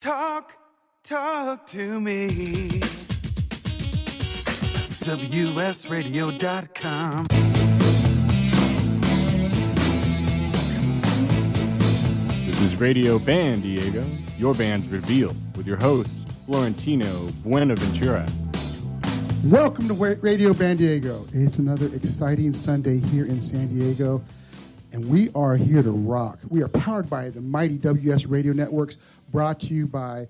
Talk to me. WSRadio.com. This is Radio Band Diego, your band's reveal, with your host, Florentino Buenaventura. Welcome to Radio Band Diego. It's another exciting Sunday here in San Diego, and we are here to rock. We are powered by the mighty WS Radio Networks, brought to you by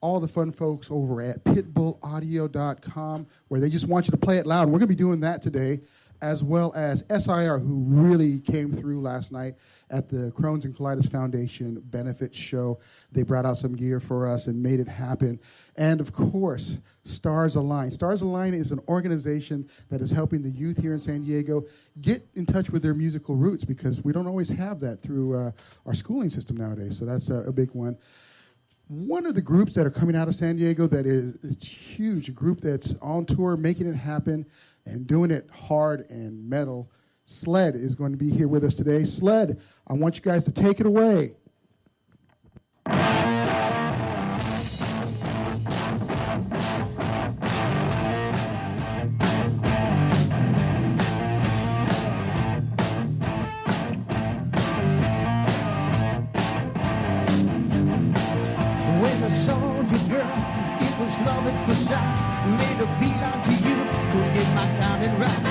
all the fun folks over at pitbullaudio.com, where they just want you to play it loud. And we're going to be doing that today, as well as SIR, who really came through last night at the Crohn's and Colitis Foundation benefit show. They brought out some gear for us and made it happen. And, of course, Stars Align. Stars Align is an organization that is helping the youth here in San Diego get in touch with their musical roots, because we don't always have that through our schooling system nowadays. So that's a big one. One of the groups that are coming out of San Diego that it's huge, a group that's on tour, making it happen and doing it hard and metal, Sledd is going to be here with us today. Sledd, I want you guys to take it away. Love at first sight, made a beeline to you, couldn't get my timing right.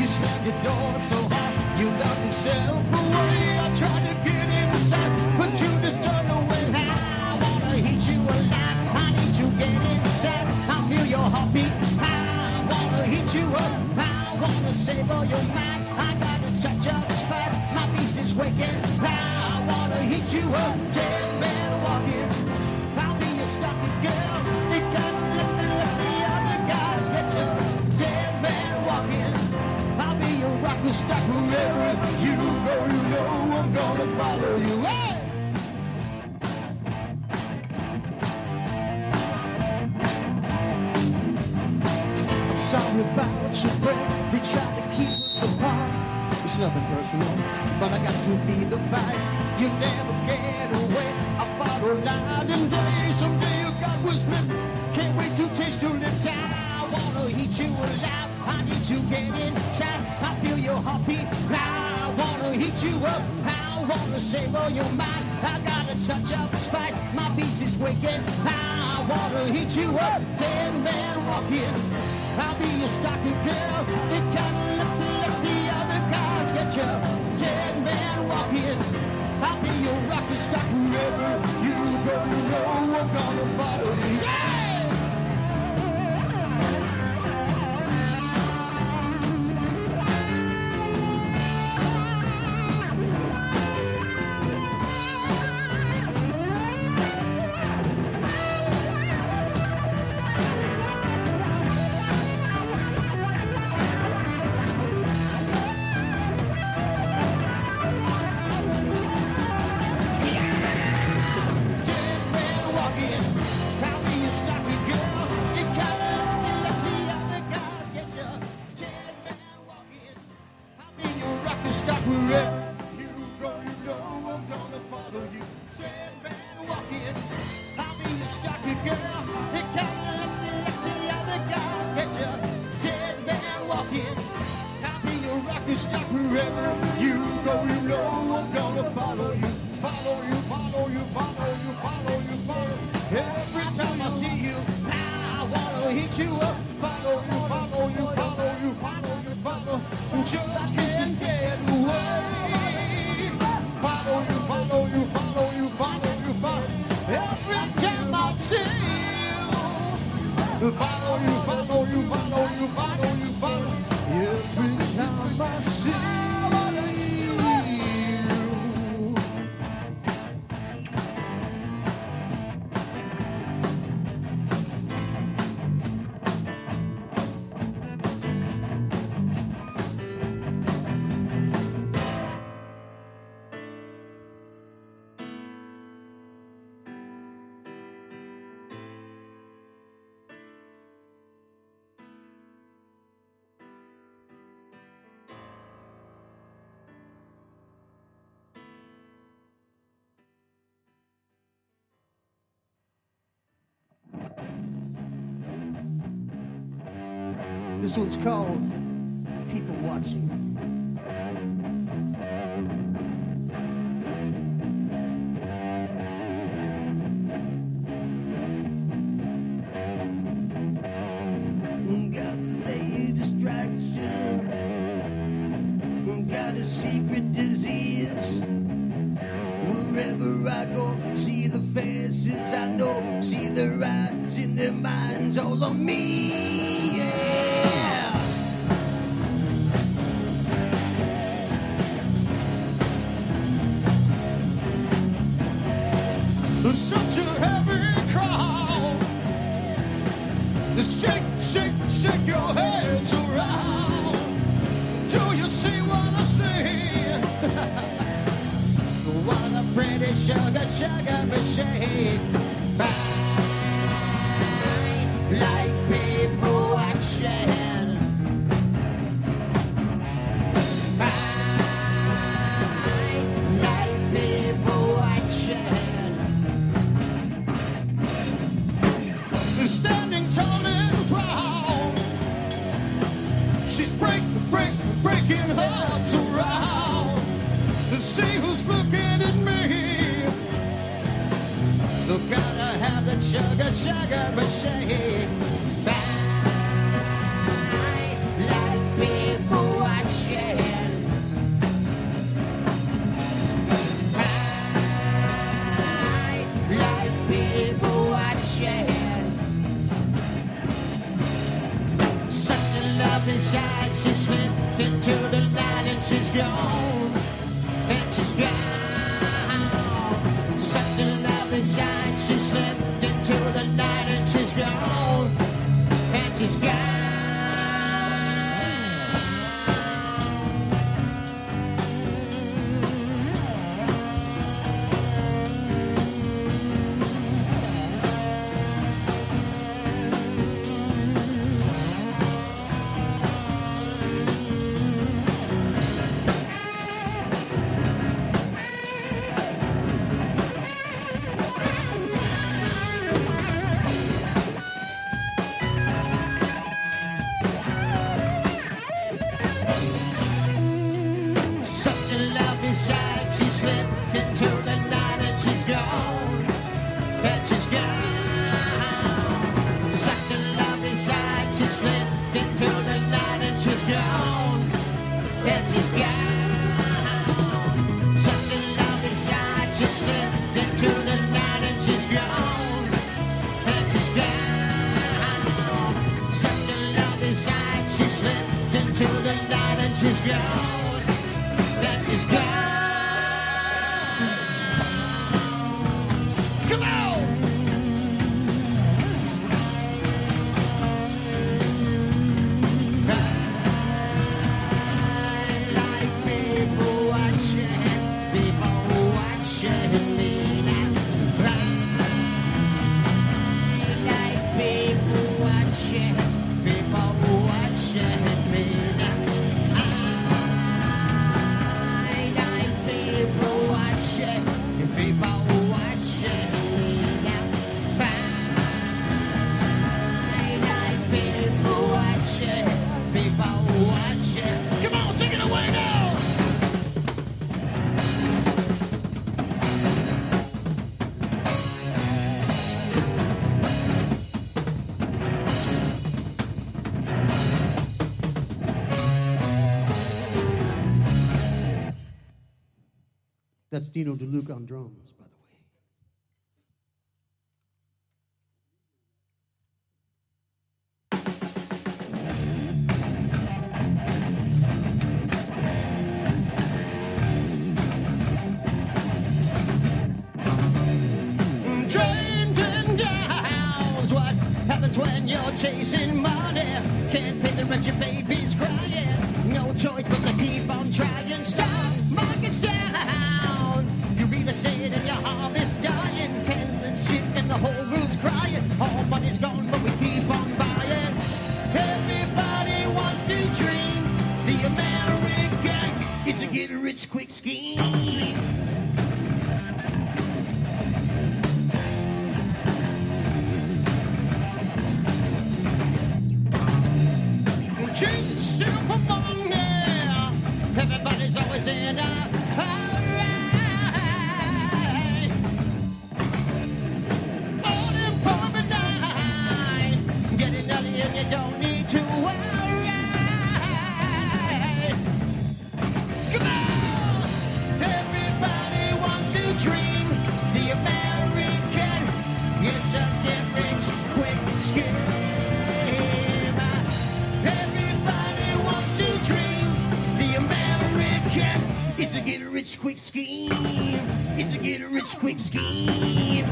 You slammed your door so hard, you locked yourself away. I tried to get inside, but you just turned away. I wanna hit you alive, I need to get inside. I feel your heartbeat, I wanna hit you up, I wanna savor your mind. I gotta touch up the spot, my beast is waking. I wanna hit you up, dead man walking. I'll be your stocking girl. It got let the other guys get you. Dead man walking. I'll be your rock and stock wherever you go. You know I'm gonna follow you. Hey! I'm sorry about your friends. They try to keep us apart. It's nothing personal, but I got to feed the fight. You never get away. I fought all night and day. Someday you got whistling. Can't wait to taste your lips. I wanna eat you alive. I need to get inside. I feel your heartbeat. I wanna heat you up. I wanna savor your mind. I gotta touch up the spice. My beast is waking. I wanna heat you up. Dead man walking. I'll be your stocking girl. It kinda let the other guys get you. Dead man walking. I'll be your rocket stock wherever you go. You know I'm gonna follow you. Yeah! This one's called People Watching. Got a distraction. Got a secret disease. Wherever I go, see the faces I know, see the rides in their minds, all of me, yeah. Such a heavy crowd. Shake, shake, shake your heads around. Do you see what I see? What a pretty sugar, sugar machine. Like people watching. Like people watching. Standing tall and proud. She's breaking hearts around. To see who's looking at me. Look, gotta have that sugar, sugar machine. Like people watching. Like people watching. Such a love inside, she slipped into the night and she's gone. And she's gone. Such a love inside, she slipped into the night and she's gone. And she's gone. That's Dino DeLuca on drums, by the way. Trains and gowns, what happens when you're chasing money? Can't pay the rent, your baby's crying. No choice but to keep on trying. Stock market's down. You real estate and your harvest dying. Pendants shifting, the whole world's crying. All money's gone, but we keep on buying. Everybody wants to dream. The American is a get-rich-quick scheme. rich quick scheme.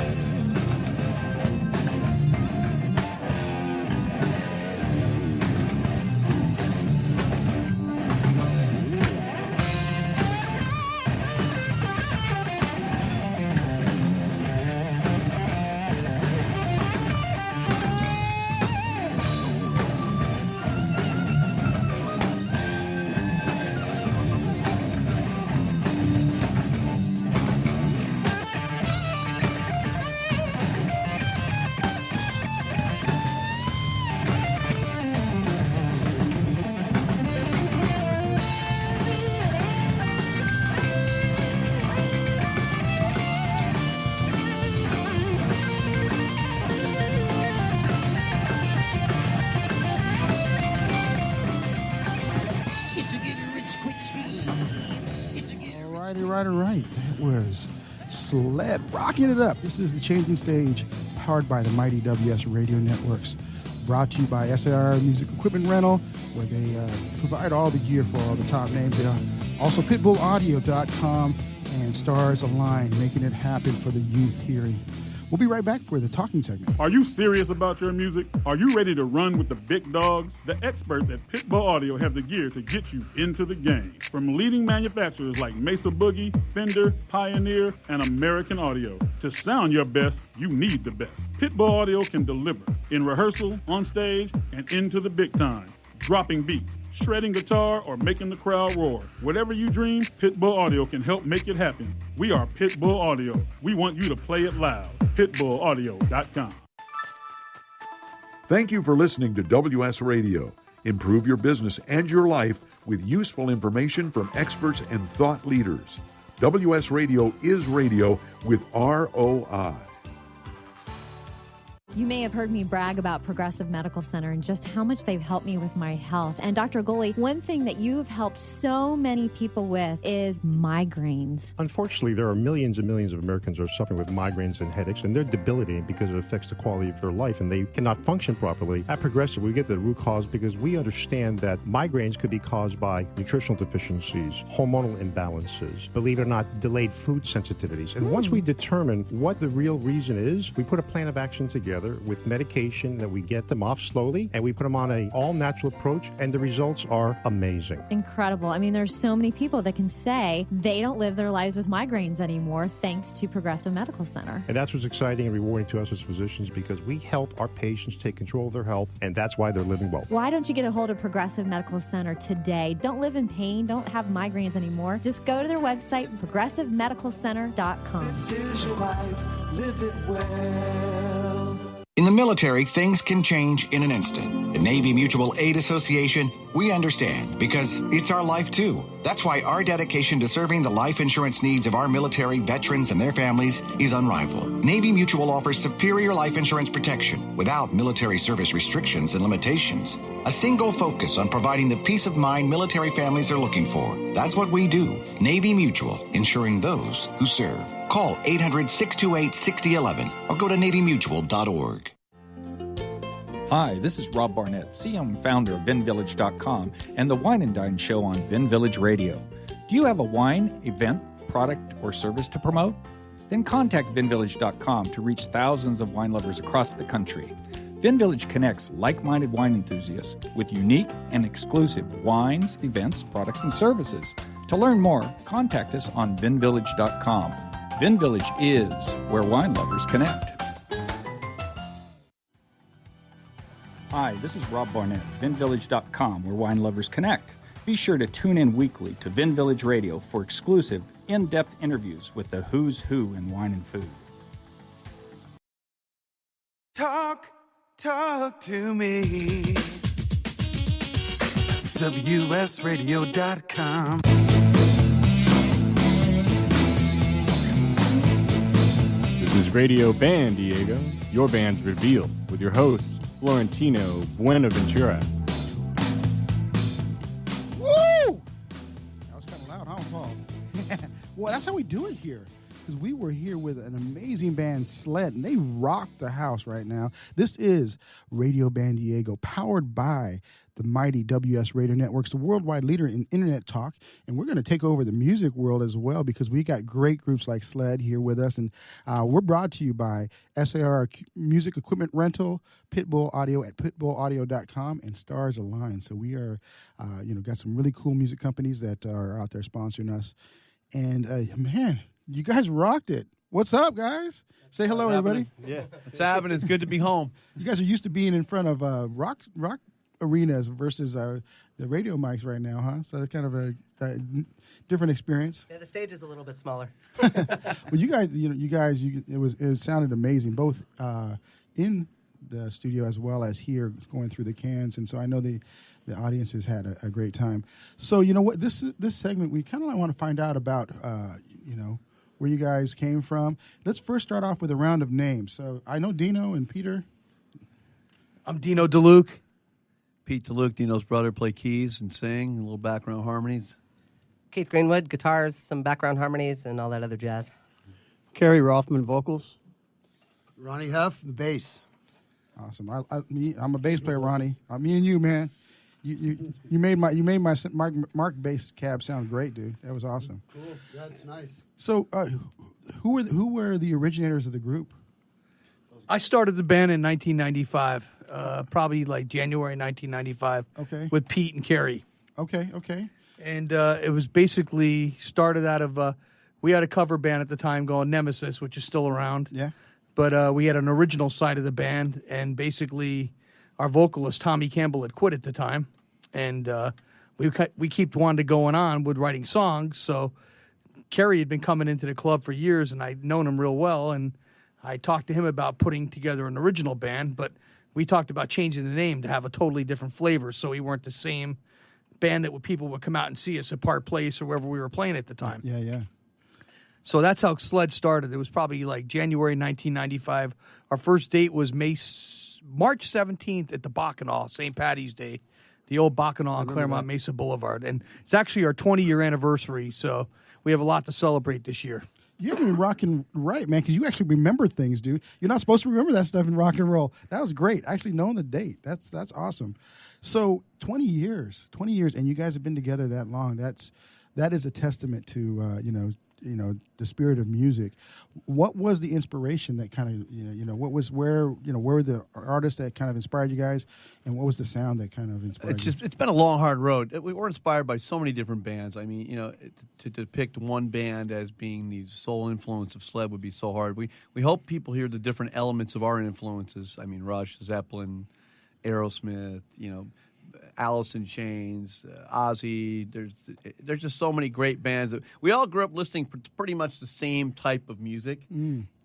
Right. That was Sledd rocking it up. This is The Changing Stage, powered by the mighty WS Radio Networks. Brought to you by SAR Music Equipment Rental, where they provide all the gear for all the top names. They are also pitbullaudio.com and Stars Align, making it happen for the youth here. We'll be right back for the talking segment. Are you serious about your music? Are you ready to run with the big dogs? The experts at Pitbull Audio have the gear to get you into the game. From leading manufacturers like Mesa Boogie, Fender, Pioneer, and American Audio. To sound your best, you need the best. Pitbull Audio can deliver in rehearsal, on stage, and into the big time. Dropping beats, shredding guitar, or making the crowd roar. Whatever you dream, Pitbull Audio can help make it happen. We are Pitbull Audio. We want you to play it loud. pitbullaudio.com. Thank you for listening to WS Radio. Improve your business and your life with useful information from experts and thought leaders. WS Radio is radio with ROI. You may have heard me brag about Progressive Medical Center and just how much they've helped me with my health. And Dr. Goli, one thing that you have helped so many people with is migraines. Unfortunately, there are millions and millions of Americans who are suffering with migraines and headaches, and they're debilitating because it affects the quality of their life, and they cannot function properly. At Progressive, we get to the root cause because we understand that migraines could be caused by nutritional deficiencies, hormonal imbalances, believe it or not, delayed food sensitivities. And once we determine what the real reason is, we put a plan of action together with medication that we get them off slowly, and we put them on an all-natural approach, and the results are amazing. Incredible. I mean, there's so many people that can say they don't live their lives with migraines anymore thanks to Progressive Medical Center. And that's what's exciting and rewarding to us as physicians, because we help our patients take control of their health, and that's why they're living well. Why don't you get a hold of Progressive Medical Center today? Don't live in pain. Don't have migraines anymore. Just go to their website, progressivemedicalcenter.com. This is your life, live it well. In the military, things can change in an instant. At Navy Mutual Aid Association, we understand because it's our life too. That's why our dedication to serving the life insurance needs of our military veterans and their families is unrivaled. Navy Mutual offers superior life insurance protection without military service restrictions and limitations. A single focus on providing the peace of mind military families are looking for. That's what we do. Navy Mutual, insuring those who serve. Call 800-628-6011 or go to NavyMutual.org. Hi, this is Rob Barnett, CEO and founder of VinVillage.com and the Wine and Dine Show on Vin Village Radio. Do you have a wine, event, product, or service to promote? Then contact VinVillage.com to reach thousands of wine lovers across the country. VinVillage connects like-minded wine enthusiasts with unique and exclusive wines, events, products, and services. To learn more, contact us on VinVillage.com. VinVillage is where wine lovers connect. Hi, this is Rob Barnett, VinVillage.com, where wine lovers connect. Be sure to tune in weekly to Vin Village Radio for exclusive, in-depth interviews with the who's who in wine and food. Talk to me. WSRadio.com. This is Radio Band Diego, your band's revealed, with your hosts, Florentino Buenaventura. Woo! That was kind of loud, huh, Paul? Well, that's how we do it here. because we were here with an amazing band, Sledd, and they rock the house right now. This is Radio Band Diego, powered by the mighty WS Radio Networks, the worldwide leader in internet talk. And we're going to take over the music world as well, because we got great groups like Sledd here with us. And we're brought to you by SAR Music Equipment Rental, Pitbull Audio at pitbullaudio.com, and Stars Align. So we are, got some really cool music companies that are out there sponsoring us. And, man, you guys rocked it. What's up, guys? Say hello, everybody. Yeah, it's happening. It's good to be home. You guys are used to being in front of rock arenas versus the radio mics right now, huh? So it's kind of a different experience. Yeah, the stage is a little bit smaller. Well, it sounded amazing, both in the studio as well as here going through the cans, and so I know the audience has had a great time. So you know what, this segment we kind of want to find out about where you guys came from. Let's first start off with a round of names. So I know Dino and Peter. I'm Dino DeLuke. Pete DeLuke, Dino's brother, play keys and sing, a little background harmonies. Keith Greenwood, guitars, some background harmonies, and all that other jazz. Kerry Rothman, vocals. Ronnie Huff, the bass. Awesome. I'm a bass player, Ronnie. Me and you, man. You made my Mark bass cab sound great, dude. That was awesome. Cool. That's nice. So, who were the originators of the group? I started the band in 1995, probably like January 1995. Okay. With Pete and Kerry. Okay. And it was basically started out of we had a cover band at the time called Nemesis, which is still around. Yeah. But we had an original side of the band, and basically our vocalist, Tommy Campbell, had quit at the time. And we kept wanting to going on with writing songs. So Kerry had been coming into the club for years, and I'd known him real well. And I talked to him about putting together an original band, but we talked about changing the name to have a totally different flavor so we weren't the same band that people would come out and see us at Park Place or wherever we were playing at the time. Yeah. So that's how Sledd started. It was probably like January 1995. Our first date was March 17th at the Bacchanal, St. Patty's Day, the old Bacchanal on Claremont Mesa Boulevard. And it's actually our 20-year anniversary, so we have a lot to celebrate this year. You've been rocking right, man, because you actually remember things, dude. You're not supposed to remember that stuff in rock and roll. That was great. Actually knowing the date. That's awesome. So 20 years, and you guys have been together that long. That is a testament to the spirit of music. What was the inspiration that kind of where were the artists that kind of inspired you guys, and what was the sound that kind of inspired you? It's been a long, hard road. We were inspired by so many different bands. I mean, to depict one band as being the sole influence of Sledd would be so hard. We hope people hear the different elements of our influences. I mean, Rush, Zeppelin, Aerosmith, Alice in Chains, Ozzy. There's just so many great bands. We all grew up listening pretty much the same type of music.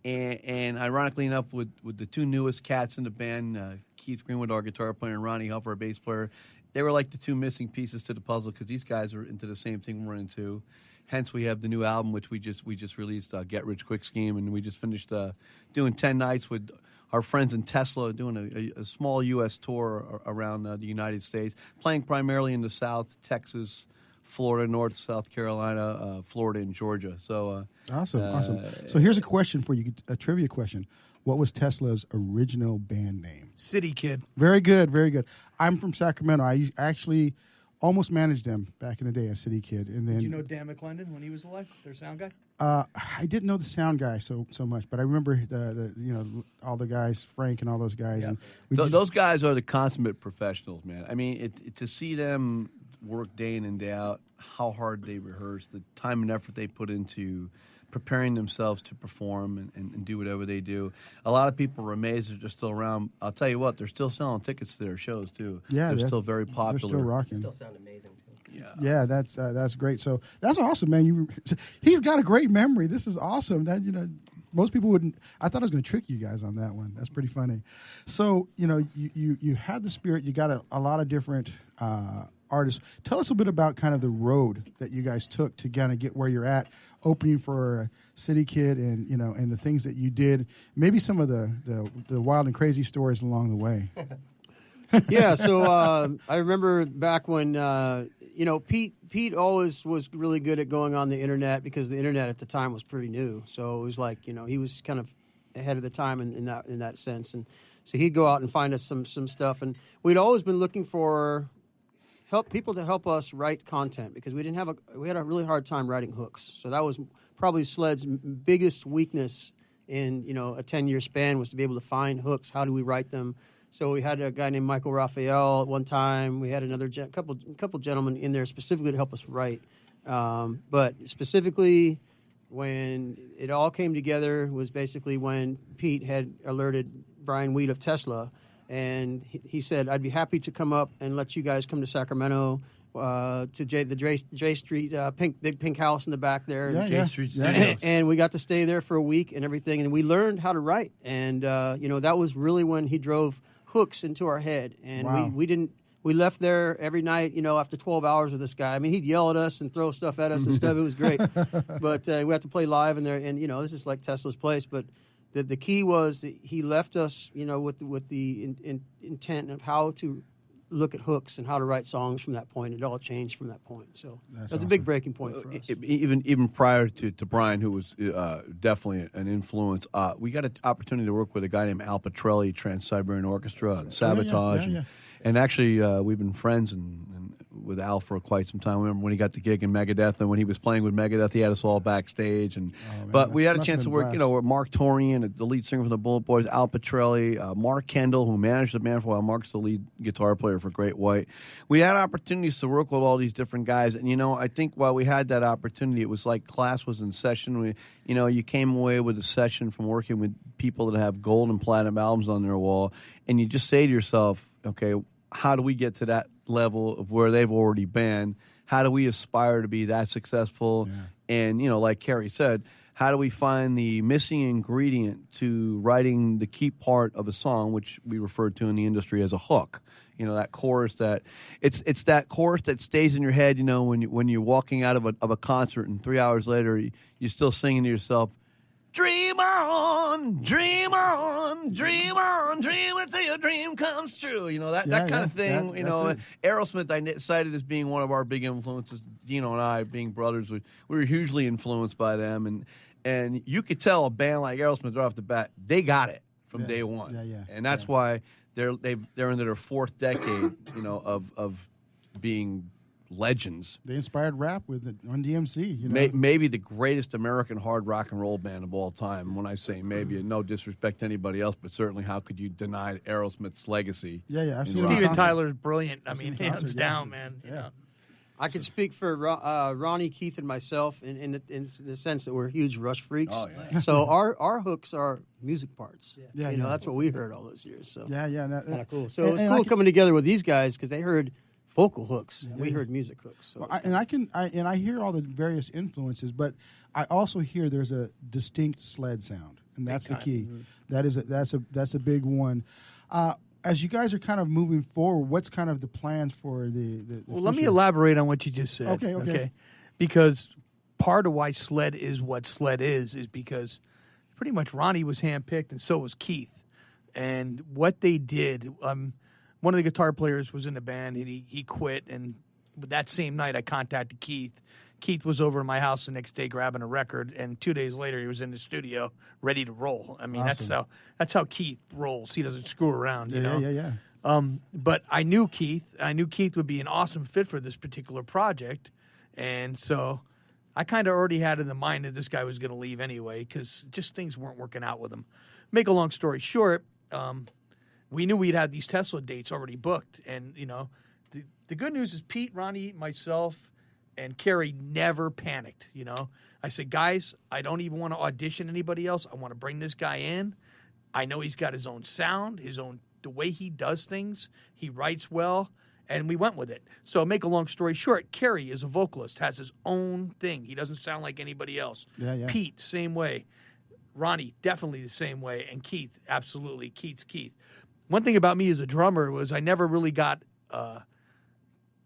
And ironically enough, with the two newest cats in the band, Keith Greenwood, our guitar player, and Ronnie Huff, our bass player, they were like the two missing pieces to the puzzle because these guys are into the same thing we're into. Hence, we have the new album, which we just released, Get Rich Quick Scheme, and we just finished doing 10 nights with our friends in Tesla, doing a small U.S. tour around the United States, playing primarily in the South, Texas, Florida, North, South Carolina, Florida, and Georgia. So awesome. So here's a question for you, a trivia question. What was Tesla's original band name? City Kid. Very good. I'm from Sacramento. I actually almost managed them back in the day as City Kid. And then, did you know Dan McClendon when he was alive, their sound guy? I didn't know the sound guy so much, but I remember all the guys, Frank and all those guys. Yeah. And those guys are the consummate professionals, man. I mean, to see them work day in and day out, how hard they rehearse, the time and effort they put into preparing themselves to perform and do whatever they do. A lot of people are amazed that they're still around. I'll tell you what, they're still selling tickets to their shows, too. Yeah, they're still very popular. They're still rocking. Still sound amazing, too. Yeah, that's great. So that's awesome, man. He's got a great memory. This is awesome. That most people wouldn't. I thought I was going to trick you guys on that one. That's pretty funny. So you had the spirit. You got a lot of different artists. Tell us a bit about kind of the road that you guys took to kind of get where you're at, opening for City Kid, and and the things that you did. Maybe some of the wild and crazy stories along the way. Yeah, so I remember back when Pete always was really good at going on the internet because the internet at the time was pretty new. So it was like, he was kind of ahead of the time in that sense. And so he'd go out and find us some stuff. And we'd always been looking for people to help us write content because we had a really hard time writing hooks. So that was probably Sledd's biggest weakness in, a 10-year span was to be able to find hooks. How do we write them? So we had a guy named Michael Raphael at one time. We had another couple gentlemen in there specifically to help us write. But specifically, when it all came together was basically when Pete had alerted Brian Weed of Tesla, and he said, "I'd be happy to come up and let you guys come to Sacramento to the J Street big pink house in the back there." J Street Studios. And we got to stay there for a week and everything, and we learned how to write. And that was really when he drove hooks into our head, and wow. we left there every night, after 12 hours with this guy. I mean, he'd yell at us and throw stuff at us and stuff. It was great. But we had to play live in there, and this is like Tesla's place. But the key was that he left us, with the intent of how to look at hooks and how to write songs from that point. It all changed from that point. So that's awesome. A big breaking point for us. Even prior to Brian, who was definitely an influence, we got an opportunity to work with a guy named Al Petrelli, Trans-Siberian Orchestra, and Sabotage. And actually, we've been friends and with Al for quite some time. I remember when he got the gig in Megadeth, and when he was playing with Megadeth, he had us all backstage. But we had a chance to work, with Mark Torian, the lead singer from the Bullet Boys, Al Petrelli, Mark Kendall, who managed the band for a while. Mark's the lead guitar player for Great White. We had opportunities to work with all these different guys, and I think while we had that opportunity, it was like class was in session. You came away with a session from working with people that have gold and platinum albums on their wall, and you just say to yourself, okay, how do we get to that level of where they've already been? How do we aspire to be that successful? Yeah. And, like Kerry said, how do we find the missing ingredient to writing the key part of a song, which we refer to in the industry as a hook? That chorus that it's that chorus that stays in your head, when you're walking out of a concert and 3 hours later you're still singing to yourself, dream on, dream on, dream on, dream until your dream comes true. That kind of thing. Aerosmith I cited as being one of our big influences. Dino and I, being brothers, we were hugely influenced by them. And you could tell a band like Aerosmith right off the bat, they got it from day one. And that's why they're into their fourth decade, of being legends. They inspired rap with it on DMC. Maybe the greatest American hard rock and roll band of all time. When I say maybe, no disrespect to anybody else, but certainly how could you deny Aerosmith's legacy? I've seen Steven Tyler's brilliant. I mean, hands down, man. Yeah. I can speak for Ronnie, Keith, and myself in the sense that we're huge Rush freaks. Oh, yeah. So our hooks are music parts. That's what we heard all those years. So kind of cool. So it was cool coming together with these guys because they heard vocal hooks. We heard music hooks. So I hear all the various influences, but I also hear there's a distinct Sledd sound, and that's the key. Mm-hmm. That's a big one. As you guys are kind of moving forward, what's kind of the plans for the Well, let me elaborate on what you just said. Okay. Because part of why Sledd is what Sledd is because pretty much Ronnie was handpicked and so was Keith. And what they did, one of the guitar players was in the band and he quit. And that same night I contacted Keith. Keith was over at my house the next day grabbing a record, and 2 days later he was in the studio ready to roll. I mean, awesome. that's how Keith rolls. He doesn't screw around, you know? Yeah. But I knew Keith. I knew Keith would be an awesome fit for this particular project, and so I kind of already had in the mind that this guy was going to leave anyway because just things weren't working out with him. Make a long story short, we knew we'd had these Tesla dates already booked, and the good news is Pete, Ronnie, myself, and Kerry never panicked, I said, guys, I don't even want to audition anybody else. I want to bring this guy in. I know he's got his own sound, the way he does things. He writes well, and we went with it. So make a long story short, Kerry is a vocalist, has his own thing. He doesn't sound like anybody else. Yeah. Pete, same way. Ronnie, definitely the same way. And Keith, absolutely. Keith's Keith. One thing about me as a drummer was I never really got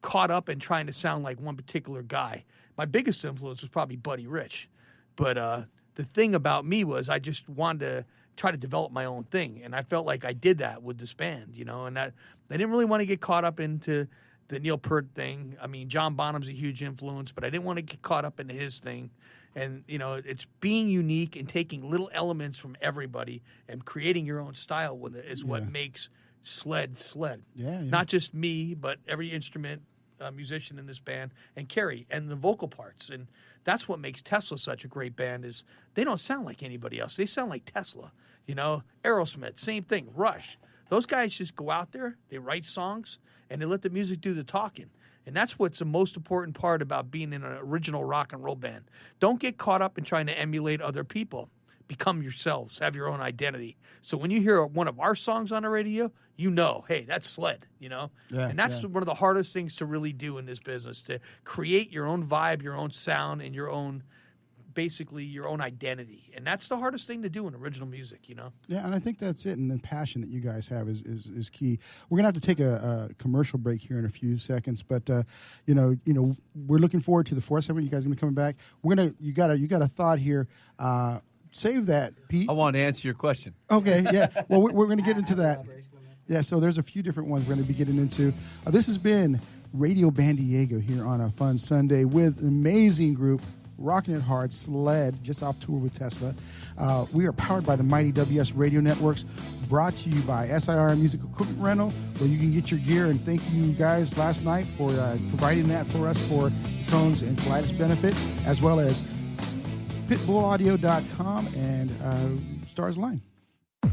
caught up in trying to sound like one particular guy. My biggest influence was probably Buddy Rich. But the thing about me was I just wanted to try to develop my own thing. And I felt like I did that with this band, and that I didn't really want to get caught up into the Neil Peart thing. I mean, John Bonham's a huge influence, but I didn't want to get caught up into his thing. And, you know, it's being unique and taking little elements from everybody and creating your own style with it is what makes Sledd. Yeah. Not just me, but every instrument musician in this band, and Kerry, and the vocal parts. And that's what makes Tesla such a great band is they don't sound like anybody else. They sound like Tesla. You know, Aerosmith, same thing, Rush. Those guys just go out there, they write songs, and they let the music do the talking. And that's what's the most important part about being in an original rock and roll band. Don't get caught up in trying to emulate other people. Become yourselves. Have your own identity. So when you hear one of our songs on the radio, you know, hey, that's Sledd, you know? Yeah, and that's one of the hardest things to really do in this business, to create your own vibe, your own sound, and your own, basically your own identity. And that's the hardest thing to do in original music, you know? Yeah, and I think that's it. And the passion that you guys have is key. We're going to have to take a commercial break here in a few seconds, but you know, we're looking forward to the 4-7. You guys are going to be coming back. You got a thought here. Save that, Pete. I want to answer your question. Okay, yeah. Well, we're going to get into that. Yeah, so there's a few different ones we're going to be getting into. This has been Radio Band Diego here on a fun Sunday with an amazing group, rocking it hard, Sledd, just off tour with Tesla. We are powered by the mighty WS Radio Networks, brought to you by SIR Music Equipment Rental, where you can get your gear. And thank you guys last night for providing that for us for Crohn's and colitis benefit, as well as pitbullaudio.com and Stars Line.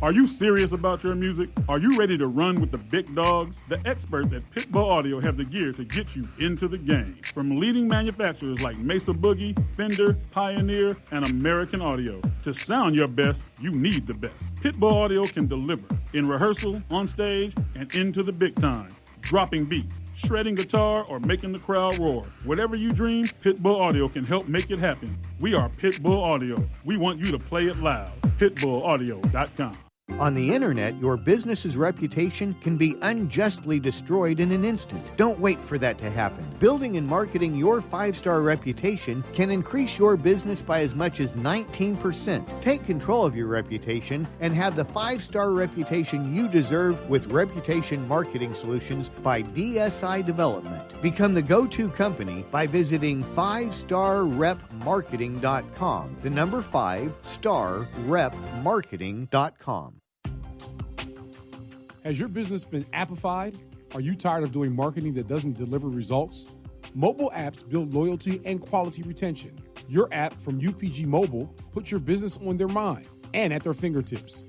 Are you serious about your music? Are you ready to run with the big dogs? The experts at Pitbull Audio have the gear to get you into the game. From leading manufacturers like Mesa Boogie, Fender, Pioneer, and American Audio. To sound your best, you need the best. Pitbull Audio can deliver in rehearsal, on stage, and into the big time. Dropping beats, shredding guitar, or making the crowd roar. Whatever you dream, Pitbull Audio can help make it happen. We are Pitbull Audio. We want you to play it loud. PitbullAudio.com. On the internet, your business's reputation can be unjustly destroyed in an instant. Don't wait for that to happen. Building and marketing your 5-star reputation can increase your business by as much as 19%. Take control of your reputation and have the 5-star reputation you deserve with Reputation Marketing Solutions by DSI Development. Become the go-to company by visiting 5starrepmarketing.com. The number 5starrepmarketing.com. Has your business been appified? Are you tired of doing marketing that doesn't deliver results? Mobile apps build loyalty and quality retention. Your app from UPG Mobile puts your business on their mind and at their fingertips.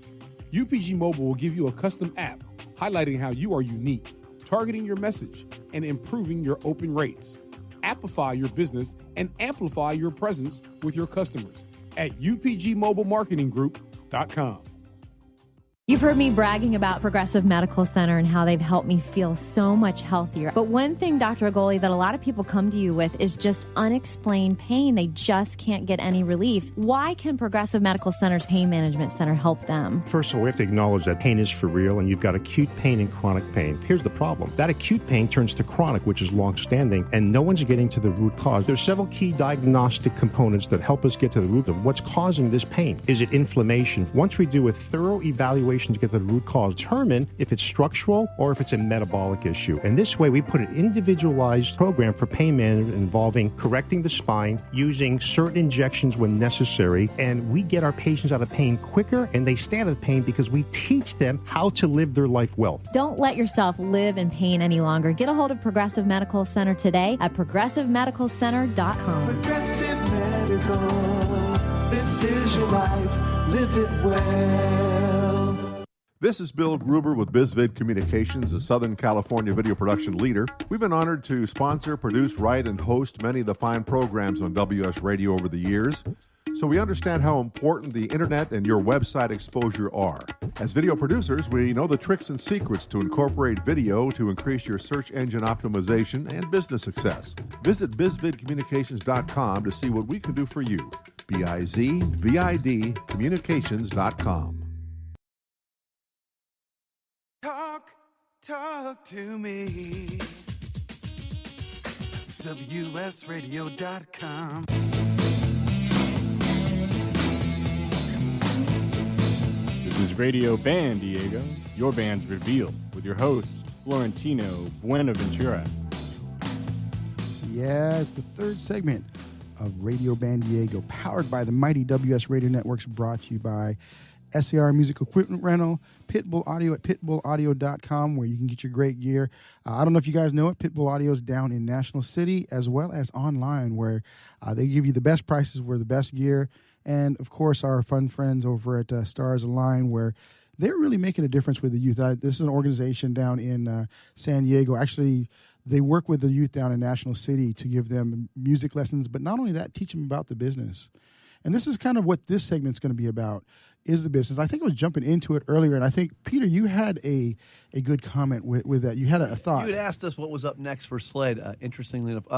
UPG Mobile will give you a custom app highlighting how you are unique, targeting your message, and improving your open rates. Appify your business and amplify your presence with your customers at upgmobilemarketinggroup.com. You've heard me bragging about Progressive Medical Center and how they've helped me feel so much healthier. But one thing, Dr. Agoli, that a lot of people come to you with is just unexplained pain. They just can't get any relief. Why can Progressive Medical Center's Pain Management Center help them? First of all, we have to acknowledge that pain is for real, and you've got acute pain and chronic pain. Here's the problem. That acute pain turns to chronic, which is long-standing, and no one's getting to the root cause. There's several key diagnostic components that help us get to the root of what's causing this pain. Is it inflammation? Once we do a thorough evaluation to get to the root cause, determine if it's structural or if it's a metabolic issue. And this way, we put an individualized program for pain management involving correcting the spine, using certain injections when necessary, and we get our patients out of pain quicker, and they stay out of pain because we teach them how to live their life well. Don't let yourself live in pain any longer. Get a hold of Progressive Medical Center today at progressivemedicalcenter.com. Progressive Medical, this is your life, live it well. This is Bill Gruber with BizVid Communications, a Southern California video production leader. We've been honored to sponsor, produce, write, and host many of the fine programs on WS Radio over the years. So we understand how important the internet and your website exposure are. As video producers, we know the tricks and secrets to incorporate video to increase your search engine optimization and business success. Visit bizvidcommunications.com to see what we can do for you. BIZVID communications.com. Talk to me. WSRadio.com. This is Radio Band Diego, your band's reveal, with your hosts, Florentino Buenaventura Yeah, it's the third segment of Radio Band Diego, powered by the mighty WS Radio Networks, brought to you by SAR Music Equipment Rental, Pitbull Audio at pitbullaudio.com, where you can get your great gear. I don't know if you guys know it, Pitbull Audio is down in National City, as well as online, where they give you the best prices for the best gear. And, of course, our fun friends over at Stars Align, where they're really making a difference with the youth. This is an organization down in San Diego. Actually, they work with the youth down in National City to give them music lessons, but not only that, teach them about the business. And this is kind of what this segment's going to be about, is the business. I think I was jumping into it earlier, and I think, Peter, you had a good comment with that. You had a thought. You had asked us what was up next for Sledd. Interestingly enough,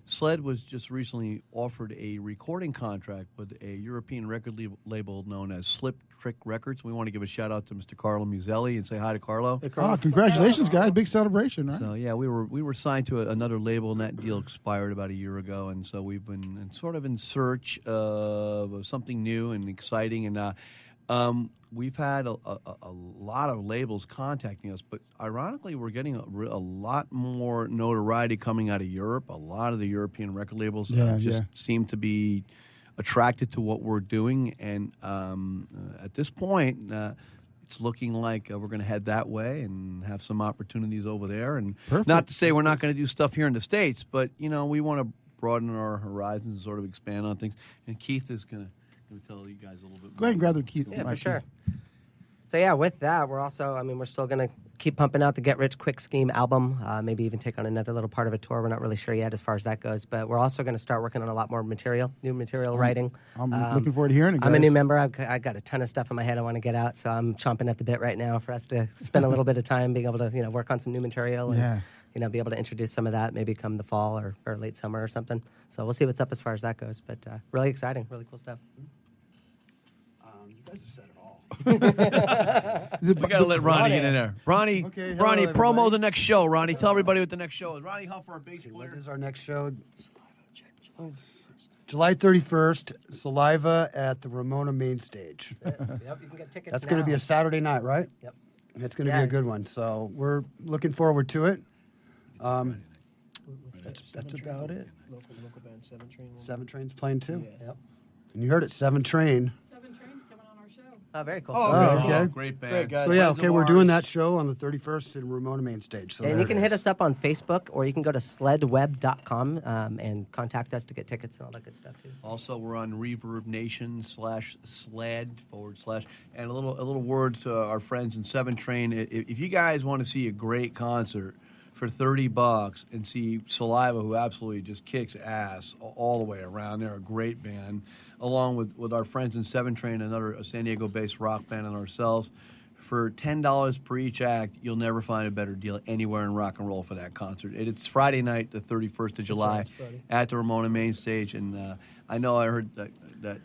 Sledd was just recently offered a recording contract with a European record label known as Slip Trick Records. We want to give a shout out to Mr. Carlo Muselli and say hi to Carlo. Hey, Carlo. Congratulations, guys! Big celebration, right? So yeah, we were signed to another label, and that deal expired about a year ago. And so we've been sort of in search of something new and exciting. And we've had a lot of labels contacting us, but ironically, we're getting a lot more notoriety coming out of Europe. A lot of the European record labels seem to be attracted to what we're doing, and at this point, it's looking like we're going to head that way and have some opportunities over there. And not to say we're not going to do stuff here in the States, but we want to broaden our horizons and sort of expand on things. And Keith is going to tell you guys a little bit more. Go ahead and grab the Keith. Yeah, for sure. So yeah, with that, we're also, we're still going to keep pumping out the Get Rich Quick Scheme album, maybe even take on another little part of a tour. We're not really sure yet as far as that goes, but we're also going to start working on a lot more new material writing. I'm looking forward to hearing it, guys. I'm a new member. I got a ton of stuff in my head I want to get out, so I'm chomping at the bit right now for us to spend a little bit of time being able to, work on some new material and, be able to introduce some of that maybe come the fall or late summer or something. So we'll see what's up as far as that goes, but really exciting, really cool stuff. You guys have said it all. We got to let Ronnie get in there. Ronnie, promo the next show. Ronnie, tell everybody what the next show is. Ronnie Huff, our bass player. What is our next show? July 31st, Saliva at the Ramona Main Stage. Yep, you can get tickets. That's going to be a Saturday night, right? Yep. It's going to be a good one. So we're looking forward to it. That's about it. Local band Seventrain. Seventrain's playing too. Yeah. Yep. And you heard it, Seventrain. Seventrain's coming on our show. Oh, very cool. Oh, okay. Great band. Great guys. So yeah, okay, we're doing that show on the 31st in Ramona Main Stage. So and you can hit us up on Facebook, or you can go to sleddweb.com and contact us to get tickets and all that good stuff too. Also, we're on Reverb Nation /Sledd / and a little word to our friends in Seventrain. If you guys want to see a great concert for $30 and see Saliva, who absolutely just kicks ass all the way around, they're a great band, along with our friends in Seventrain, another San Diego-based rock band, and ourselves. For $10 per each act, you'll never find a better deal anywhere in rock and roll for that concert. It's Friday night, the 31st of July, at the Ramona Main Stage. And I know I heard that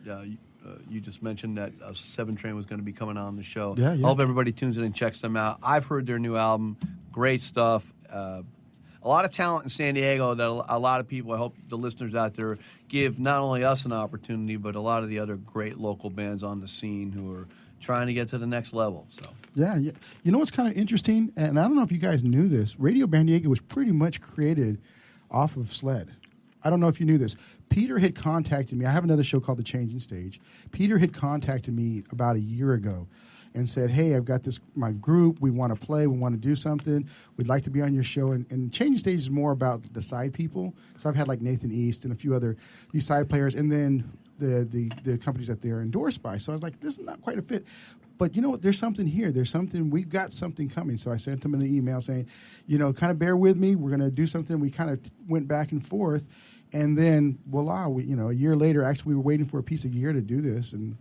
you just mentioned that Seventrain was going to be coming on the show. Yeah. I hope everybody tunes in and checks them out. I've heard their new album. Great stuff. A lot of talent in San Diego that a lot of people, I hope the listeners out there, give not only us an opportunity, but a lot of the other great local bands on the scene who are trying to get to the next level. So Yeah. You know what's kind of interesting, and I don't know if you guys knew this, Radio Band Diego was pretty much created off of Sledd. I don't know if you knew this. Peter had contacted me. I have another show called The Changing Stage. Peter had contacted me about a year ago and said, hey, I've got my group. We want to play. We want to do something. We'd like to be on your show. And Changing Stage is more about the side people. So I've had like Nathan East and a few other these side players, and then the companies that they're endorsed by. So I was like, this is not quite a fit. But you know what? There's something here. We've got something coming. So I sent him an email saying, kind of bear with me. We're going to do something. We kind of went back and forth. And then, voila, a year later, actually, we were waiting for a piece of gear to do this. And,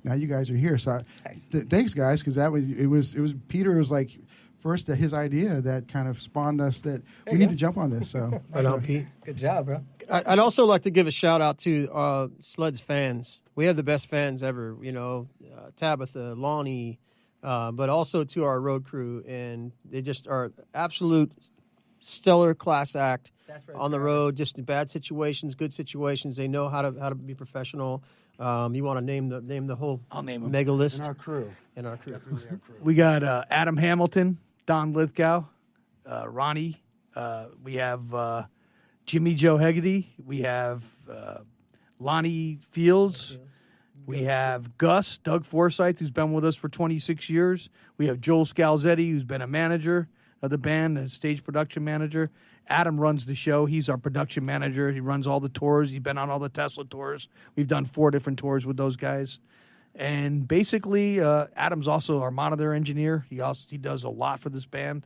now you guys are here. So thanks, guys, because it was Peter was like, first, his idea that kind of spawned us that we need to jump on this. So, Right on, Pete. Good job, bro. I'd also like to give a shout out to Sledd's fans. We have the best fans ever, Tabitha, Lonnie, but also to our road crew. And they just are absolute stellar class act on the road, just in bad situations, good situations. They know how to be professional. You want to name the whole I'll name them. mega list? In our crew. Definitely our crew. We got Adam Hamilton, Don Lithgow, Ronnie. We have Jimmy Joe Hegarty. We have Lonnie Fields. We have Gus, Doug Forsythe, who's been with us for 26 years. We have Joel Scalzetti, who's been a manager of the band, a stage production manager. Adam runs the show. He's our production manager. He runs all the tours. He's been on all the Tesla tours. We've done 4 different tours with those guys. And basically, Adam's also our monitor engineer. He does a lot for this band.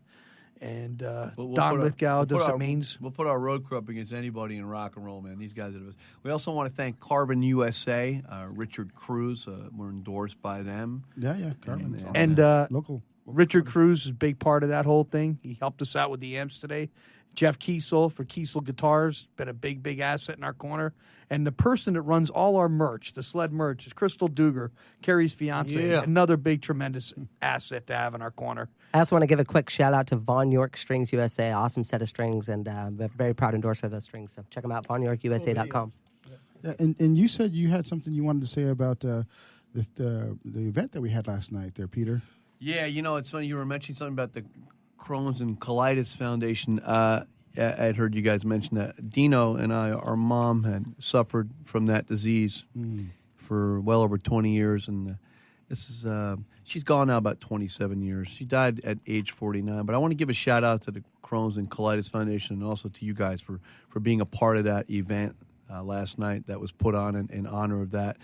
And Don Lithgow does the mains. We'll put our road crew up against anybody in rock and roll, man. These guys are the best. We also want to thank Carbon USA, Richard Cruz. We're endorsed by them. Yeah, Carbon. And local. Richard Cruz is a big part of that whole thing. He helped us out with the amps today. Jeff Kiesel for Kiesel Guitars, been a big asset in our corner. And the person that runs all our merch, the Sledd merch, is Crystal Duger, Kerry's fiance. Yeah. Another big, tremendous asset to have in our corner. I also want to give a quick shout out to Von York Strings USA. Awesome set of strings, and a very proud endorser of those strings. So check them out, vonyorkusa.com. Yeah, and you said you had something you wanted to say about the event that we had last night there, Peter. Yeah, it's funny. You were mentioning something about the Crohn's and Colitis Foundation. I'd heard you guys mention that. Dino and our mom had suffered from that disease for well over 20 years, and this is she's gone now about 27 years. She died at age 49. But I want to give a shout out to the Crohn's and Colitis Foundation, and also to you guys for being a part of that event last night that was put on in honor of that.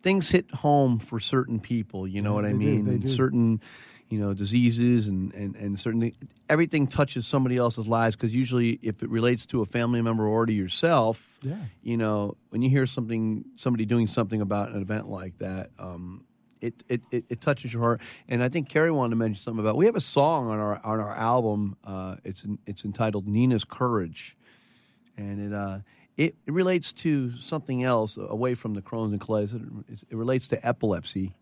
Things hit home for certain people. You know what I mean? They do. Certain diseases and certain everything touches somebody else's lives, because usually if it relates to a family member or to yourself, when you hear somebody doing something about an event like that, it touches your heart. And I think Kerry wanted to mention something about, we have a song on our album. It's entitled Nina's Courage, and it relates to something else away from the Crohn's and colitis. It relates to epilepsy.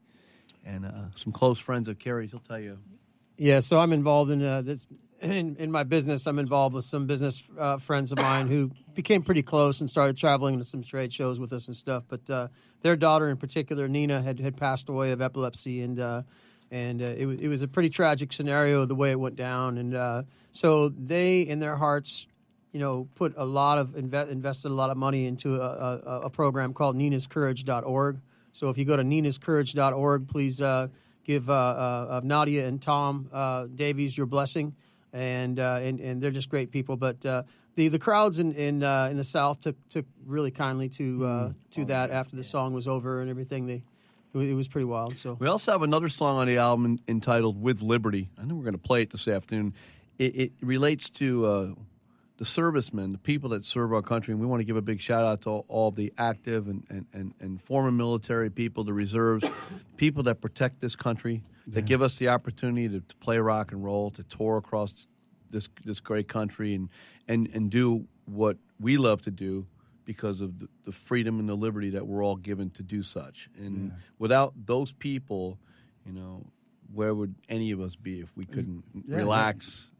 And some close friends of Kerry's, he'll tell you. Yeah, so I'm involved in this in my business. I'm involved with some business friends of mine who became pretty close and started traveling to some trade shows with us and stuff. But their daughter in particular, Nina, had passed away of epilepsy, and it was a pretty tragic scenario the way it went down. And so they, in their hearts, put a lot of invested a lot of money into a program called ninascourage.org. So if you go to ninascourage.org, please give Nadia and Tom Davies your blessing, and they're just great people. But the crowds in the South took really kindly to that after the song was over and everything. It was pretty wild. So we also have another song on the album entitled "With Liberty." I know we're going to play it this afternoon. It relates to the servicemen, the people that serve our country, and we want to give a big shout out to all the active and former military people, the reserves, people that protect this country, that give us the opportunity to play rock and roll, to tour across this great country and do what we love to do because of the freedom and the liberty that we're all given to do such. And without those people, where would any of us be if we couldn't relax?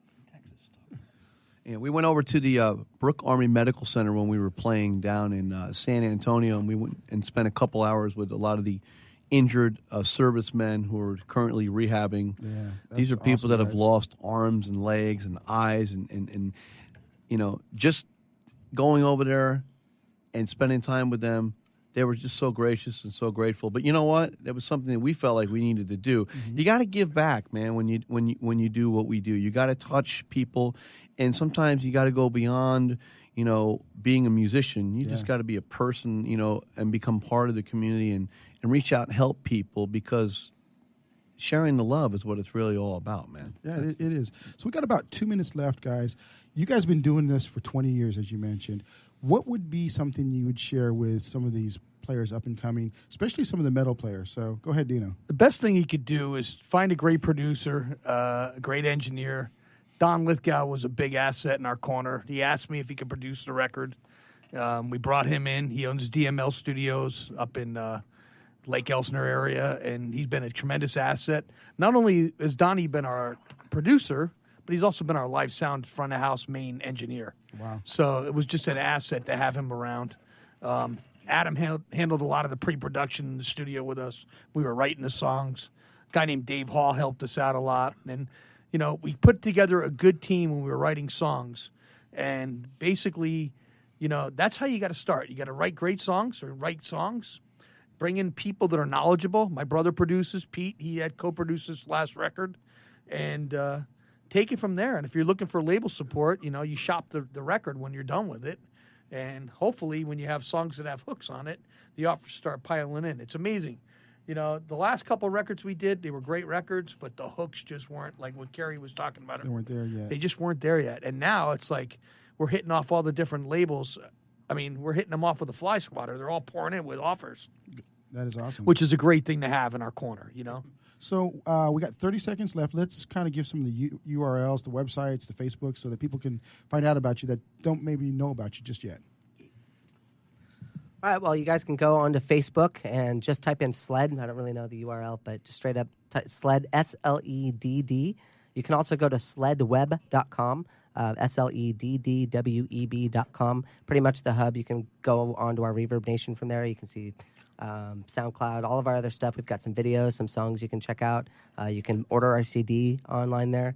And we went over to the Brooke Army Medical Center when we were playing down in San Antonio, and we went and spent a couple hours with a lot of the injured servicemen who are currently rehabbing. Yeah, these are people that have lost arms and legs and eyes, and just going over there and spending time with them, they were just so gracious and so grateful. But you know what? That was something that we felt like we needed to do. Mm-hmm. You got to give back, man. When you do what we do, you got to touch people. And sometimes you got to go beyond, being a musician. You just got to be a person, and become part of the community and reach out and help people, because sharing the love is what it's really all about, man. Yeah, it is. So we got about 2 minutes left, guys. You guys have been doing this for 20 years, as you mentioned. What would be something you would share with some of these players up and coming, especially some of the metal players? So go ahead, Dino. The best thing you could do is find a great producer, a great engineer. Don Lithgow was a big asset in our corner. He asked me if he could produce the record. We brought him in. He owns DML Studios up in Lake Elsinore area, and he's been a tremendous asset. Not only has Donnie been our producer, but he's also been our live sound front of house main engineer. Wow. So it was just an asset to have him around. Adam handled a lot of the pre-production in the studio with us. We were writing the songs. A guy named Dave Hall helped us out a lot. And, we put together a good team when we were writing songs. And basically, that's how you got to start. You got to write great songs or write songs. Bring in people that are knowledgeable. My brother produces, Pete. He had co-produced this last record. And take it from there. And if you're looking for label support, you shop the record when you're done with it. And hopefully when you have songs that have hooks on it, the offers start piling in. It's amazing. The last couple of records we did, they were great records, but the hooks just weren't like what Kerry was talking about. They weren't there yet. They just weren't there yet. And now it's like we're hitting off all the different labels. I mean, we're hitting them off with a fly swatter. They're all pouring in with offers. That is awesome. Which is a great thing to have in our corner, So we got 30 seconds left. Let's kind of give some of the URLs, the websites, the Facebook, so that people can find out about you that don't maybe know about you just yet. All right, well, you guys can go onto Facebook and just type in Sledd. I don't really know the URL, but just straight up Sledd, SLEDD. You can also go to sleddweb.com, SLEDDWEB.com. Pretty much the hub. You can go onto our Reverb Nation from there. You can see SoundCloud, all of our other stuff. We've got some videos, some songs you can check out. You can order our CD online there.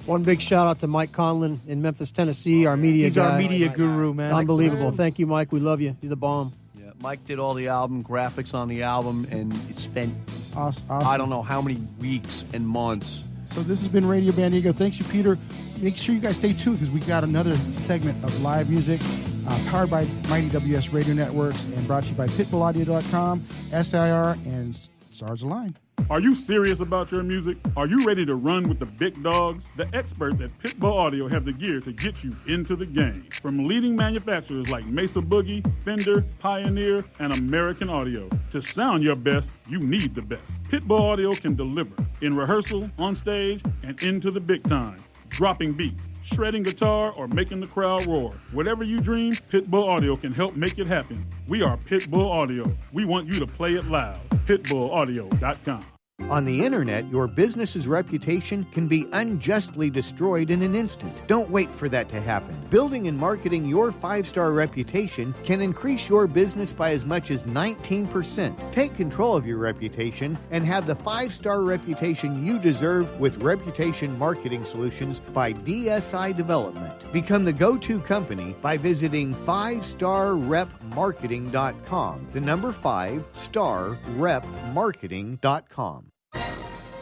One big shout out to Mike Conlon in Memphis, Tennessee, our media He's guy. our media guru, man. Unbelievable. Thank you, Mike. We love you. You're the bomb. Yeah, Mike did all the album graphics on the album, and it spent awesome. I don't know how many weeks and months. So this has been Radio Band Diego. Thanks you, Peter. Make sure you guys stay tuned because we got another segment of live music powered by Mighty WS Radio Networks and brought to you by pitbullaudio.com, SIR, and Stars Align. Are you serious about your music? Are you ready to run with the big dogs? The experts at Pitbull Audio have the gear to get you into the game. From leading manufacturers like Mesa Boogie, Fender, Pioneer, and American Audio. To sound your best, you need the best. Pitbull Audio can deliver in rehearsal, on stage, and into the big time. Dropping beats, shredding guitar, or making the crowd roar. Whatever you dream, Pitbull Audio can help make it happen. We are Pitbull Audio. We want you to play it loud. PitbullAudio.com. On the internet, your business's reputation can be unjustly destroyed in an instant. Don't wait for that to happen. Building and marketing your 5-star reputation can increase your business by as much as 19%. Take control of your reputation and have the 5-star reputation you deserve with Reputation Marketing Solutions by DSI Development. Become the go-to company by visiting 5starrepmarketing.com. The number 5starrepmarketing.com.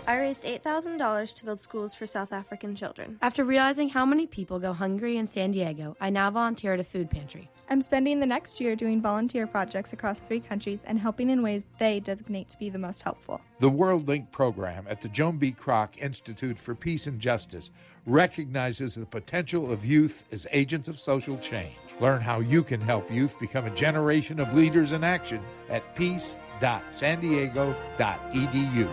I raised $8,000 to build schools for South African children. After realizing how many people go hungry in San Diego, I now volunteer at a food pantry. I'm spending the next year doing volunteer projects across 3 countries and helping in ways they designate to be the most helpful. The World Link program at the Joan B. Kroc Institute for Peace and Justice recognizes the potential of youth as agents of social change. Learn how you can help youth become a generation of leaders in action at peace.sandiego.edu.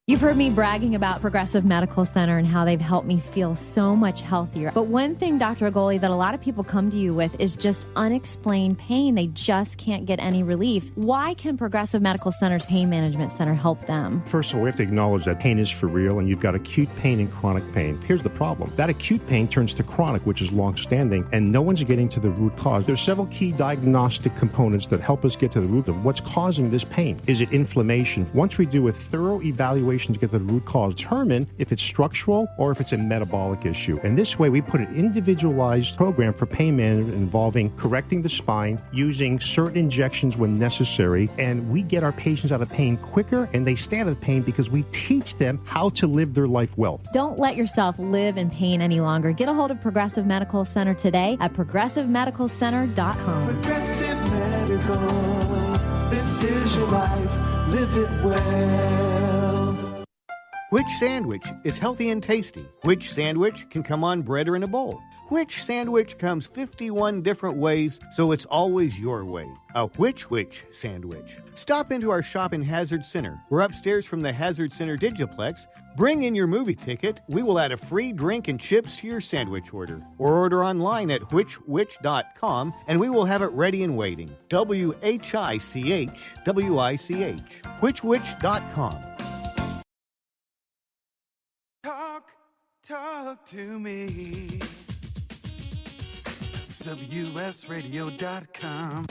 You've heard me bragging about Progressive Medical Center and how they've helped me feel so much healthier. But one thing, Dr. Agoli, that a lot of people come to you with is just unexplained pain. They just can't get any relief. Why can Progressive Medical Center's Pain Management Center help them? First of all, we have to acknowledge that pain is for real, and you've got acute pain and chronic pain. Here's the problem. That acute pain turns to chronic, which is long-standing, and no one's getting to the root cause. There's several key diagnostic components that help us get to the root of what's causing this pain. Is it inflammation? Once we do a thorough evaluation to get to the root cause, determine if it's structural or if it's a metabolic issue. And this way, we put an individualized program for pain management involving correcting the spine, using certain injections when necessary, and we get our patients out of pain quicker, and they stay out of pain because we teach them how to live their life well. Don't let yourself live in pain any longer. Get a hold of Progressive Medical Center today at progressivemedicalcenter.com. Progressive Medical, this is your life, live it well. Which sandwich is healthy and tasty? Which sandwich can come on bread or in a bowl? Which sandwich comes 51 different ways, so it's always your way? A which sandwich. Stop into our shop in Hazard Center. We're upstairs from the Hazard Center Digiplex. Bring in your movie ticket. We will add a free drink and chips to your sandwich order. Or order online at whichwich.com, and we will have it ready and waiting. WHICH, whichwich.com. Talk to me. WSRadio.com.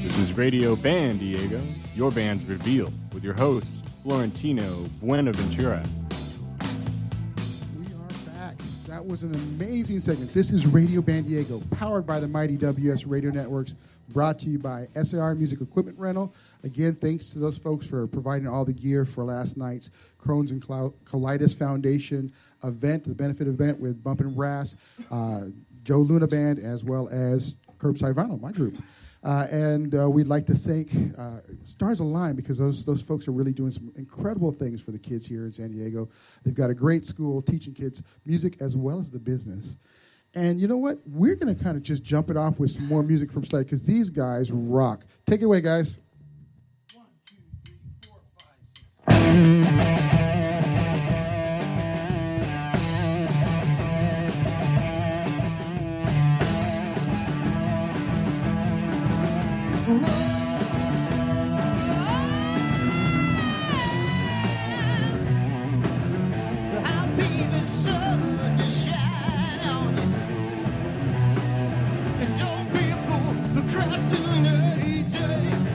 This is Radio Band Diego, your band's reveal, with your hosts, Florentino Buenaventura That was an amazing segment. This is Radio Band Diego, powered by the mighty WS Radio Networks, brought to you by SAR Music Equipment Rental. Again, thanks to those folks for providing all the gear for last night's Crohn's and Colitis Foundation event, the benefit event with Bumpin' Brass, Joe Luna Band, as well as Curbside Vinyl, my group. And we'd like to thank Stars Align, because those folks are really doing some incredible things for the kids here in San Diego. They've got a great school teaching kids music as well as the business. And you know what? We're going to kind of just jump it off with some more music from Sledd, because these guys rock. Take it away, guys. 1, 2, 3, 4, 5, 6. I'll be the sun to shine on you. And don't be a fool procrastinating.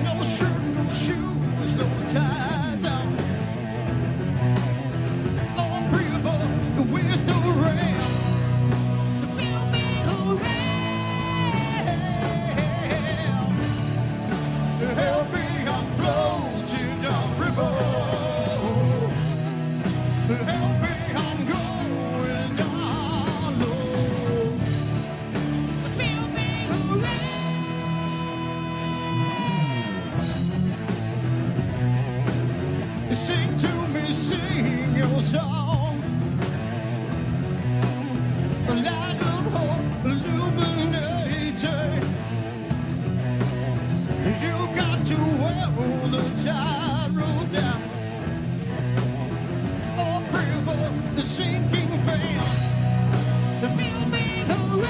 No shirt, no shoes, no ties on. All breathable with the rain. Feel me around. Help me, I'm floating down river. Help me, I'm going down low. Feel me around. Sing to me, sing your song. Light of hope, illuminating. You got to hold the tightrope down. Oh, pray for the sinking veil. Feel me around.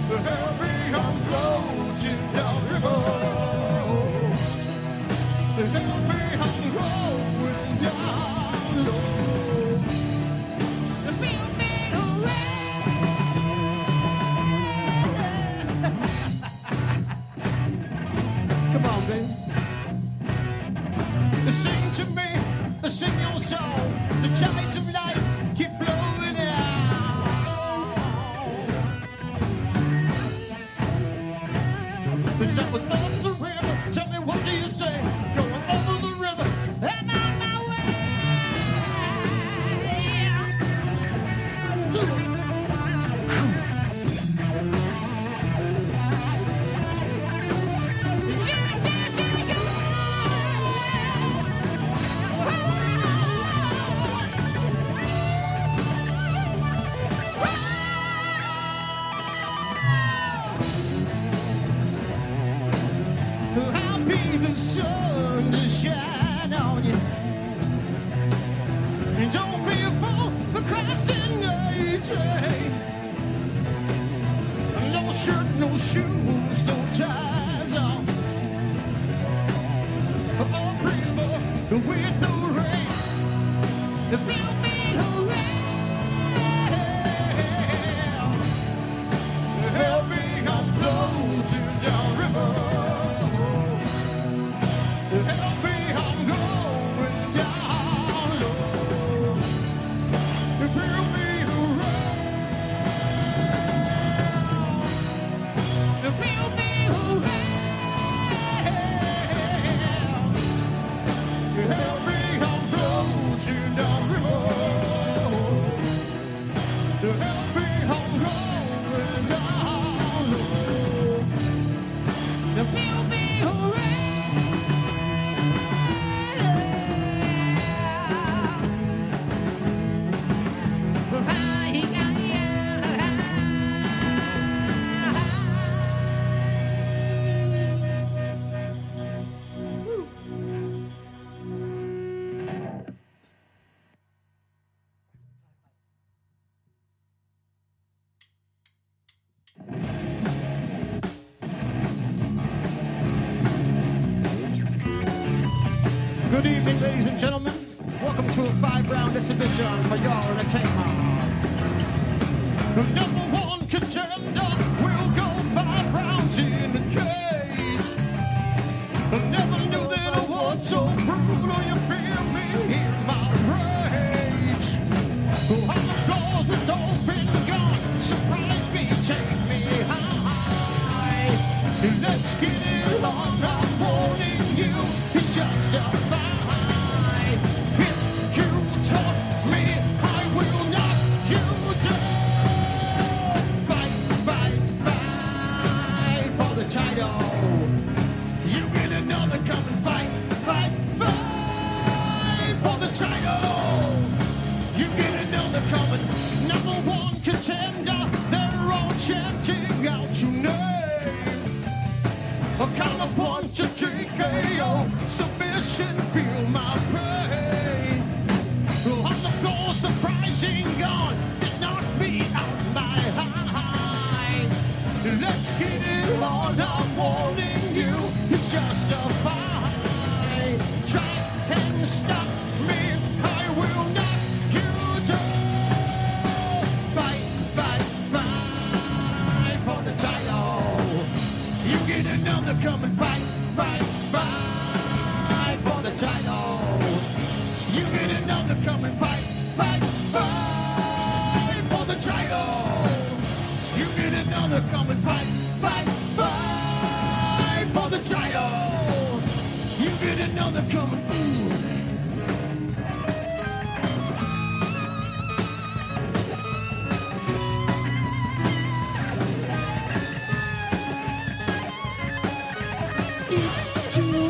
Help me, I'm floating down river. Help me, I'm going down low. Feel me around. Come on, baby. Sing to me, sing your song. The tides of life keep flowing out. Cause I was over the river. Tell me, what do you say? Going over the river. I'm on my way. I'll be the sun to shine on you. And don't be a fool procrastinating. No shirt, no shoes, no ties on. All river with the rain. Feel me around. Help me, I'm floating down river. Help me, I'm going down low. Feel me around. Feel me around. Help me, I'm floating down river. Help me, I'm going down low. Feel me around. Good evening, ladies and gentlemen. Welcome to a 5-round exhibition for your entertainment. The number 1 contender will go 5 rounds in the cage. I never knew that I was so brutal. You feel take me high. Let's get it on, I'm warning you, it's justified. If you taught me, I will knock you down. Fight, fight, fight for the title. You get another come and fight, fight, fight for the title. You get another coming, number one contender. They're all chanting out your name. A counter punch, a TKO, submission, feel my pain. On the floor, surprising gone, it's knocked me out my high. Let's get it on, I'm warning you, it's justified. Try and stop me, I will knock you down. Fight, fight, fight for the title. You get another come and fight, fight, fight for the title. You get another come and fight, fight, fight for the title. You get another come and fight, fight, fight for the title. You get another come and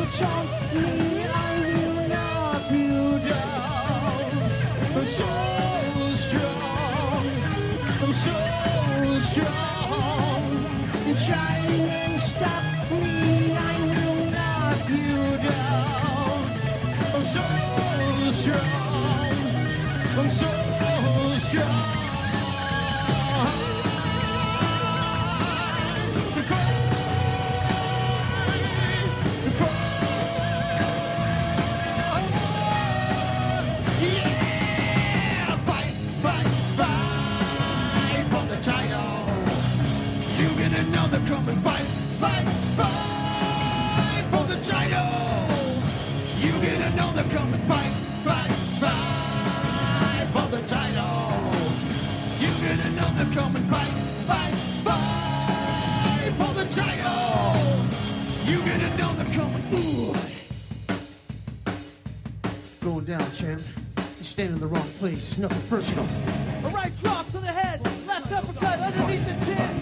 Taught me, I will knock you down. I'm so strong, I'm so strong. Try and stop me, I will knock you down. I'm so strong, I'm so strong. Another come and fight, fight, fight for the title. You get another come and fight, fight, fight for the title. You get another come and fight, fight, fight for the title. You get another come and ooh. Going down, champ. You're standing in the wrong place. Nothing personal. A right drop to the head, left uppercut underneath the chin.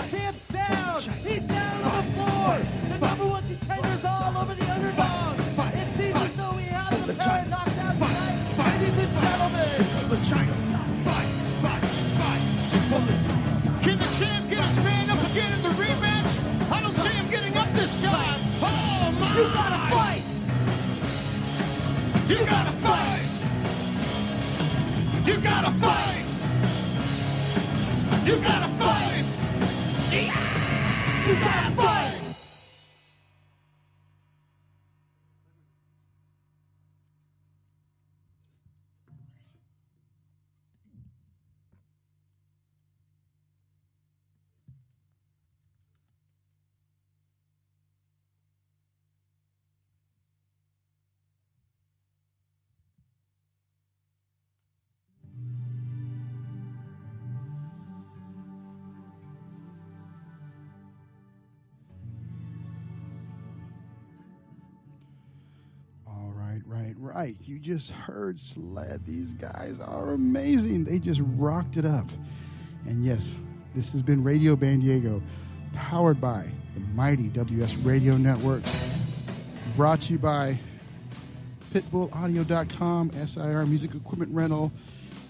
Champ's down. He's down on the floor. The number one contender's all over the underdog. It seems as though we have the third knocked out tonight. Ladies and gentlemen. The China. Fight, fight, fight. Can the champ get his man up again in the rematch? I don't see him getting up this time. Oh my! You gotta fight. You gotta fight. You gotta fight. You gotta fight. You gotta fight! Right. You just heard Sledd. These guys are amazing. They just rocked it up. And yes, this has been Radio Band Diego, powered by the mighty WS Radio Networks, brought to you by pitbullaudio.com, SIR Music Equipment Rental,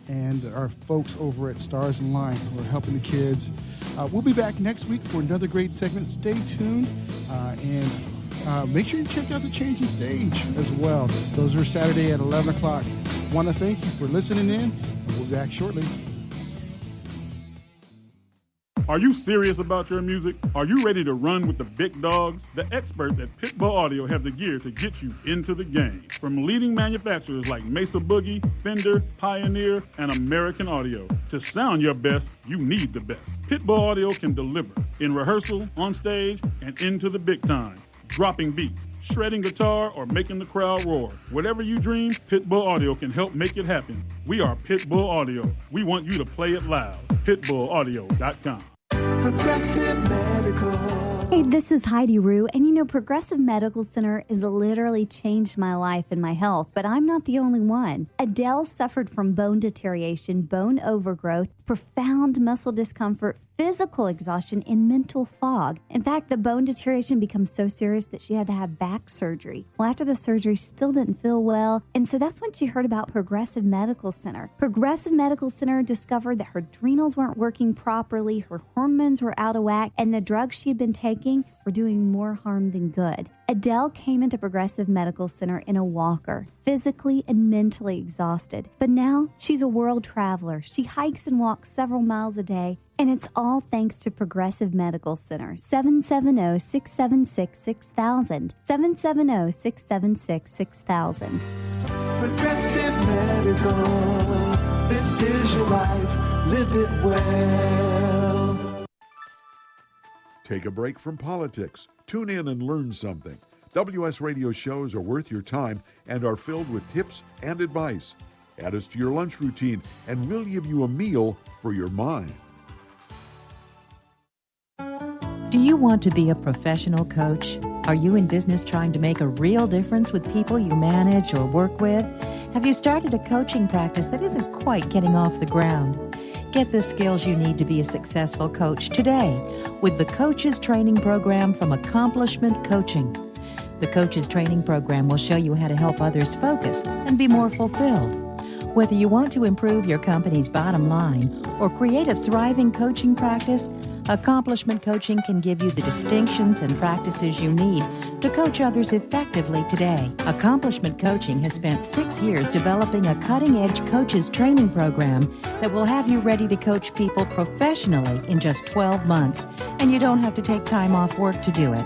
and our folks over at Stars in Line who are helping the kids. We'll be back next week for another great segment. Stay tuned, and make sure you check out the Changing Stage as well. Those are Saturday at 11 o'clock. Want to thank you for listening in, and we'll be back shortly. Are you serious about your music? Are you ready to run with the big dogs? The experts at Pitbull Audio have the gear to get you into the game. From leading manufacturers like Mesa Boogie, Fender, Pioneer, and American Audio. To sound your best, you need the best. Pitbull Audio can deliver in rehearsal, on stage, and into the big time. Dropping beats, shredding guitar, or making the crowd roar. Whatever you dream, Pitbull Audio can help make it happen. We are Pitbull Audio. We want you to play it loud. PitbullAudio.com. Progressive Medical. Hey, this is Heidi Rue, and you know, Progressive Medical Center has literally changed my life and my health, but I'm not the only one. Adele suffered from bone deterioration, bone overgrowth, profound muscle discomfort, physical exhaustion, and mental fog. In fact, the bone deterioration becomes so serious that she had to have back surgery. Well, after the surgery, she still didn't feel well, and so that's when she heard about Progressive Medical Center. Progressive Medical Center discovered that her adrenals weren't working properly, her hormones were out of whack, and the drugs she had been taking were doing more harm than good. Adele came into Progressive Medical Center in a walker, physically and mentally exhausted. But now she's a world traveler. She hikes and walks several miles a day, and it's all thanks to Progressive Medical Center. 770-676-6000. 770-676-6000. Progressive Medical. This is your life. Live it well. Take a break from politics. Tune in and learn something. WS Radio shows are worth your time and are filled with tips and advice. Add us to your lunch routine, and we'll give you a meal for your mind. Do you want to be a professional coach? Are you in business trying to make a real difference with people you manage or work with? Have you started a coaching practice that isn't quite getting off the ground? Get the skills you need to be a successful coach today with the Coaches Training Program from Accomplishment Coaching. The Coaches Training Program will show you how to help others focus and be more fulfilled. Whether you want to improve your company's bottom line or create a thriving coaching practice, Accomplishment Coaching can give you the distinctions and practices you need to coach others effectively today. Accomplishment Coaching has spent 6 years developing a cutting-edge coaches training program that will have you ready to coach people professionally in just 12 months, and you don't have to take time off work to do it.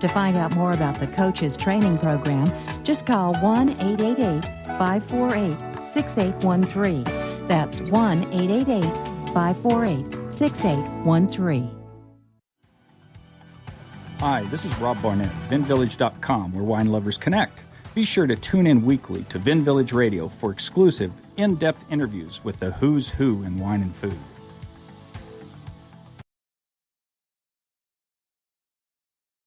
To find out more about the Coaches Training Program, just call 1-888-548-6813. That's 1-888-548-6813. Hi, this is Rob Barnett, VinVillage.com, where wine lovers connect. Be sure to tune in weekly to Vin Village Radio for exclusive, in-depth interviews with the who's who in wine and food.